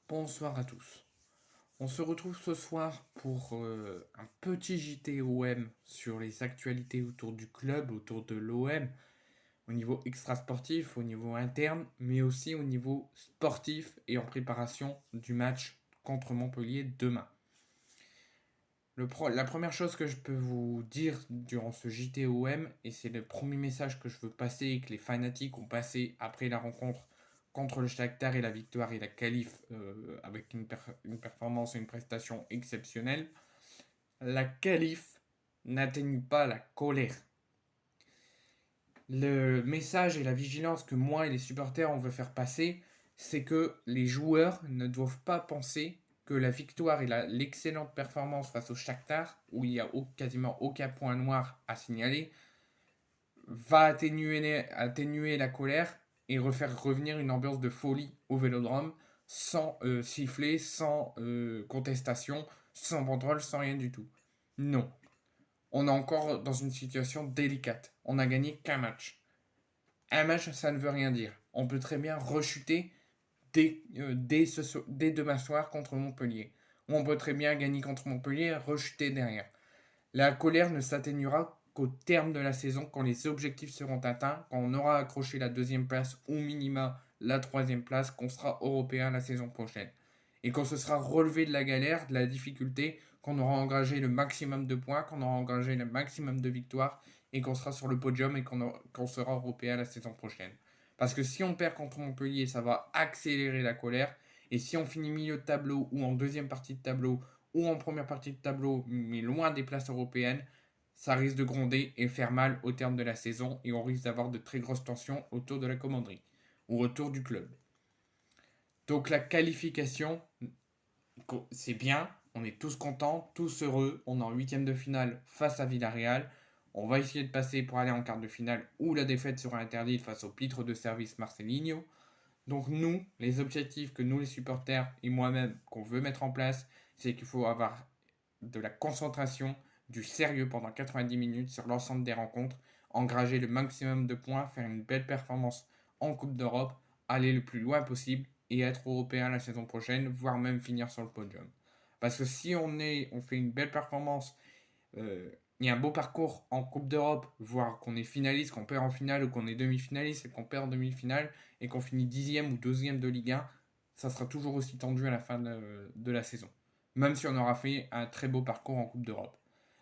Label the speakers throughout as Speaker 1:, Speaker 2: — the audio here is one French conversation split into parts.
Speaker 1: Bonsoir à tous. On se retrouve ce soir pour un petit JT-OM sur les actualités autour du club, autour de l'OM, au niveau extrasportif, au niveau interne, mais aussi au niveau sportif et en préparation du match contre Montpellier demain. La première chose que je peux vous dire durant ce JT-OM, et c'est le premier message que je veux passer et que les fanatiques ont passé après la rencontre contre le Shakhtar et la victoire et la qualif avec une performance et une prestation exceptionnelle, la qualif n'atténue pas la colère. Le message et la vigilance que moi et les supporters on veut faire passer, c'est que les joueurs ne doivent pas penser que la victoire et l'excellente performance face au Shakhtar, où il n'y a quasiment aucun point noir à signaler, va atténuer la colère et refaire revenir une ambiance de folie au Vélodrome sans siffler, sans contestation, sans banderole, sans rien du tout. Non. On est encore dans une situation délicate. On n'a gagné qu'un match. Un match, ça ne veut rien dire. On peut très bien rechuter dès demain soir contre Montpellier. Ou on peut très bien gagner contre Montpellier et rechuter derrière. La colère ne s'atténuera qu'au terme de la saison, quand les objectifs seront atteints, quand on aura accroché la deuxième place ou minima la troisième place, qu'on sera européen la saison prochaine. Et qu'on se sera relevé de la galère, de la difficulté, qu'on aura engagé le maximum de points, qu'on aura engagé le maximum de victoires, et qu'on sera sur le podium et qu'on sera européen la saison prochaine. Parce que si on perd contre Montpellier, ça va accélérer la colère. Et si on finit milieu de tableau ou en deuxième partie de tableau ou en première partie de tableau, mais loin des places européennes, ça risque de gronder et faire mal au terme de la saison et on risque d'avoir de très grosses tensions autour de la commanderie ou autour du club. Donc la qualification, c'est bien, on est tous contents, tous heureux, on est en huitième de finale face à Villarreal, on va essayer de passer pour aller en quart de finale où la défaite sera interdite face au pitre de service Marcelinho. Donc nous, les objectifs que nous les supporters et moi-même qu'on veut mettre en place, c'est qu'il faut avoir de la concentration, du sérieux pendant 90 minutes sur l'ensemble des rencontres, engranger le maximum de points, faire une belle performance en Coupe d'Europe, aller le plus loin possible et être européen la saison prochaine, voire même finir sur le podium. Parce que si on fait une belle performance, il y a un beau parcours en Coupe d'Europe, voire qu'on est finaliste, qu'on perd en finale ou qu'on est demi-finaliste et qu'on perd en demi-finale et qu'on finit dixième ou deuxième de Ligue 1, ça sera toujours aussi tendu à la fin de la saison. Même si on aura fait un très beau parcours en Coupe d'Europe.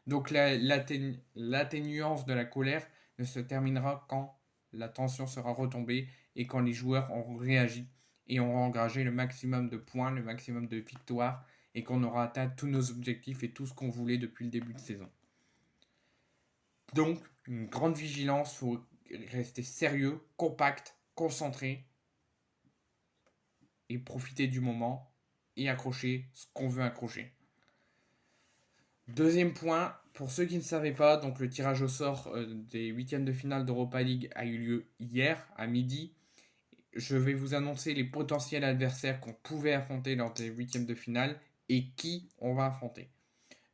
Speaker 1: Donc l'atténuance de la colère ne se terminera quand la tension sera retombée et quand les joueurs auront réagi et auront engagé le maximum de points, le maximum de victoires et qu'on aura atteint tous nos objectifs et tout ce qu'on voulait depuis le début de saison. Donc, une grande vigilance, il faut rester sérieux, compact, concentré et profiter du moment et accrocher ce qu'on veut accrocher. Deuxième point, pour ceux qui ne savaient pas, donc le tirage au sort des huitièmes de finale d'Europa League a eu lieu hier à midi. Je vais vous annoncer les potentiels adversaires qu'on pouvait affronter lors des huitièmes de finale et qui on va affronter.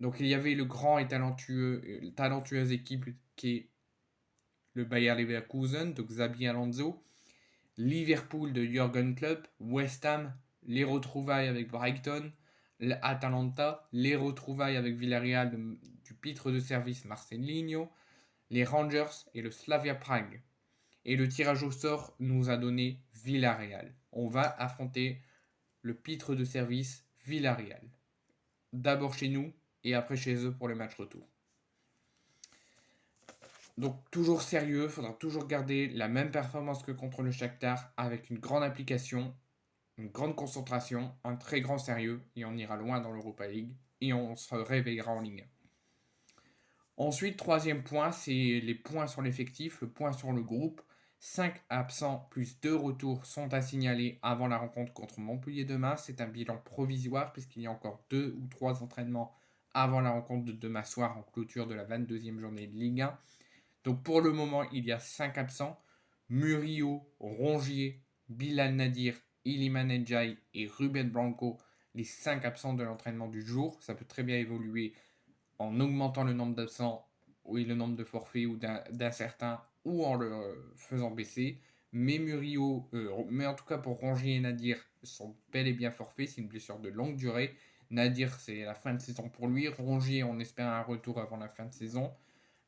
Speaker 1: Donc il y avait le grand et talentueuse équipe qui est le Bayer Leverkusen de Xabi Alonso, Liverpool de Jürgen Klopp, West Ham, les retrouvailles avec Brighton, l'Atalanta, les retrouvailles avec Villarreal du pitre de service Marcelinho, les Rangers et le Slavia Prague. Et le tirage au sort nous a donné Villarreal. On va affronter le pitre de service Villarreal. D'abord chez nous et après chez eux pour le match retour. Donc toujours sérieux, il faudra toujours garder la même performance que contre le Shakhtar avec une grande application, une grande concentration, un très grand sérieux et on ira loin dans l'Europa League et on se réveillera en Ligue 1. Ensuite, troisième point, c'est les points sur l'effectif, le point sur le groupe. 5 absents plus 2 retours sont à signaler avant la rencontre contre Montpellier demain. C'est un bilan provisoire puisqu'il y a encore 2 ou 3 entraînements avant la rencontre de demain soir en clôture de la 22e journée de Ligue 1. Donc pour le moment, il y a 5 absents. Murillo, Rongier, Bilal Nadir, Iliman Ndiaye et Ruben Blanco, les 5 absents de l'entraînement du jour. Ça peut très bien évoluer en augmentant le nombre d'absents ou le nombre de forfaits ou d'un certain ou en le faisant baisser. mais en tout cas pour Rongier et Nadir, sont bel et bien forfaits. C'est une blessure de longue durée. Nadir, c'est la fin de saison pour lui. Rongier, on espère un retour avant la fin de saison.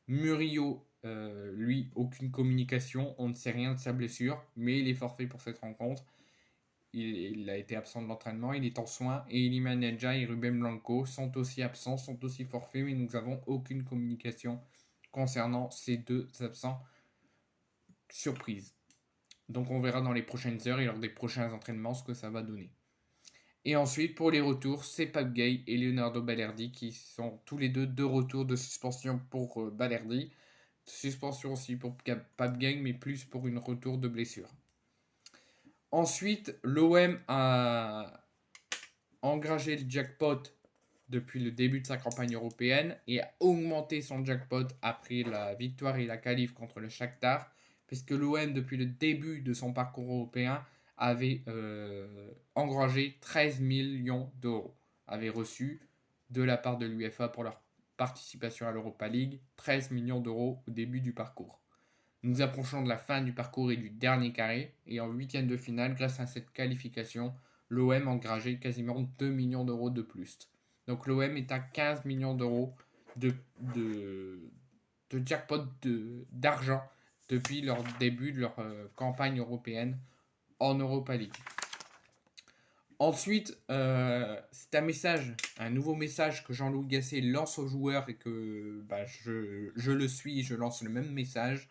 Speaker 1: Murillo, lui, aucune communication. On ne sait rien de sa blessure, mais il est forfait pour cette rencontre. Il a été absent de l'entraînement, il est en soins. Et Iliman Nedja et Ruben Blanco sont aussi absents, sont aussi forfaits, mais nous n'avons aucune communication concernant ces deux absents. Surprise. Donc on verra dans les prochaines heures et lors des prochains entraînements ce que ça va donner. Et ensuite, pour les retours, c'est Pape Gay et Leonardo Balerdi qui sont tous les deux de retour de suspension pour Balerdi. Suspension aussi pour Pape Gay, mais plus pour une retour de blessure. Ensuite, l'OM a engrangé le jackpot depuis le début de sa campagne européenne et a augmenté son jackpot après la victoire et la qualif contre le Shakhtar, puisque l'OM, depuis le début de son parcours européen, avait engrangé 13 millions d'euros, avait reçu de la part de l'UEFA pour leur participation à l'Europa League 13 millions d'euros au début du parcours. Nous approchons de la fin du parcours et du dernier carré, et en huitième de finale, grâce à cette qualification, l'OM a engrangé quasiment 2 millions d'euros de plus. Donc l'OM est à 15 millions d'euros de jackpot d'argent depuis leur début de leur campagne européenne en Europa League. Ensuite, c'est un nouveau message que Jean-Louis Gasset lance aux joueurs et que je le suis et je lance le même message.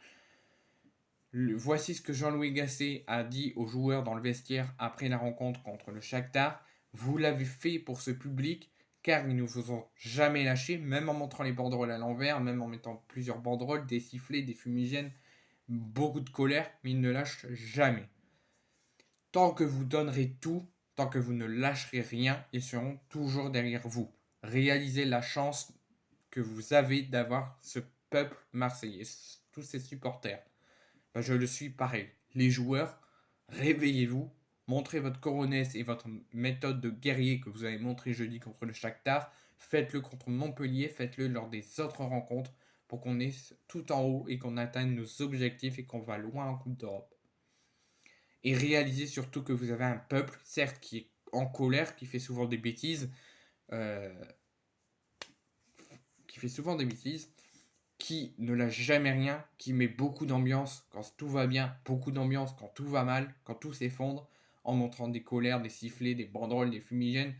Speaker 1: Voici ce que Jean-Louis Gasset a dit aux joueurs dans le vestiaire après la rencontre contre le Shakhtar. Vous l'avez fait pour ce public, car ils ne vous ont jamais lâché, même en montrant les banderoles à l'envers, même en mettant plusieurs banderoles, des sifflets, des fumigènes, beaucoup de colère, mais ils ne lâchent jamais. Tant que vous donnerez tout, tant que vous ne lâcherez rien, ils seront toujours derrière vous. Réalisez la chance que vous avez d'avoir ce peuple marseillais, tous ces supporters. Je le suis pareil. Les joueurs, réveillez-vous, montrez votre coronesse et votre méthode de guerrier que vous avez montré jeudi contre le Shakhtar. Faites-le contre Montpellier, faites-le lors des autres rencontres pour qu'on est tout en haut et qu'on atteigne nos objectifs et qu'on va loin en Coupe d'Europe. Et réalisez surtout que vous avez un peuple, certes, qui est en colère, qui fait souvent des bêtises, qui ne lâche jamais rien, qui met beaucoup d'ambiance quand tout va bien, beaucoup d'ambiance quand tout va mal, quand tout s'effondre, en montrant des colères, des sifflets, des banderoles, des fumigènes.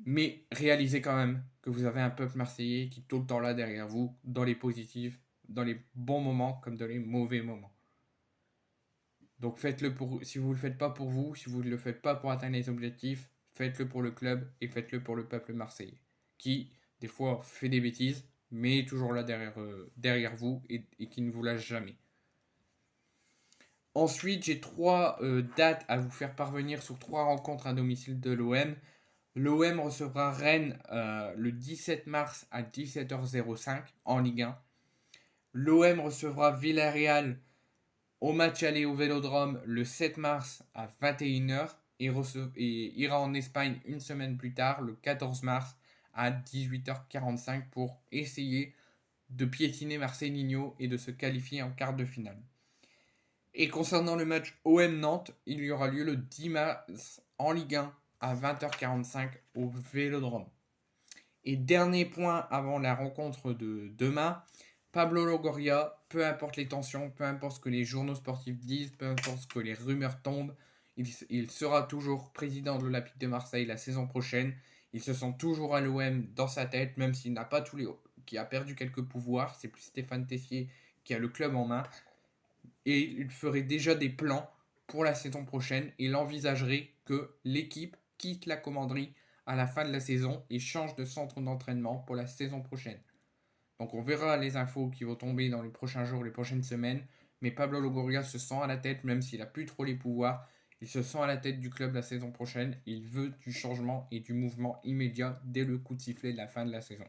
Speaker 1: Mais réalisez quand même que vous avez un peuple marseillais qui est tout le temps là derrière vous, dans les positifs, dans les bons moments comme dans les mauvais moments. Donc faites-le si vous ne le faites pas pour vous, si vous ne le faites pas pour atteindre les objectifs, faites-le pour le club et faites-le pour le peuple marseillais, qui des fois fait des bêtises, mais est toujours là derrière vous et qui ne vous lâche jamais. Ensuite, j'ai 3 dates à vous faire parvenir sur 3 rencontres à domicile de l'OM. L'OM recevra Rennes le 17 mars à 17h05 en Ligue 1. L'OM recevra Villarreal au match aller au Vélodrome le 7 mars à 21h et ira en Espagne une semaine plus tard, le 14 mars à 18h45 pour essayer de piétiner Marcelinho et de se qualifier en quart de finale. Et concernant le match OM-Nantes, il y aura lieu le 10 mars en Ligue 1 à 20h45 au Vélodrome. Et dernier point avant la rencontre de demain, Pablo Longoria, peu importe les tensions, peu importe ce que les journaux sportifs disent, peu importe ce que les rumeurs tombent, il sera toujours président de l'Olympique de Marseille la saison prochaine. Il se sent toujours à l'OM dans sa tête, même s'il n'a pas qui a perdu quelques pouvoirs. C'est plus Stéphane Tessier qui a le club en main. Et il ferait déjà des plans pour la saison prochaine. Il envisagerait que l'équipe quitte la commanderie à la fin de la saison et change de centre d'entraînement pour la saison prochaine. Donc on verra les infos qui vont tomber dans les prochains jours, les prochaines semaines. Mais Pablo Longoria se sent à la tête, même s'il n'a plus trop les pouvoirs. Il se sent à la tête du club la saison prochaine. Il veut du changement et du mouvement immédiat dès le coup de sifflet de la fin de la saison.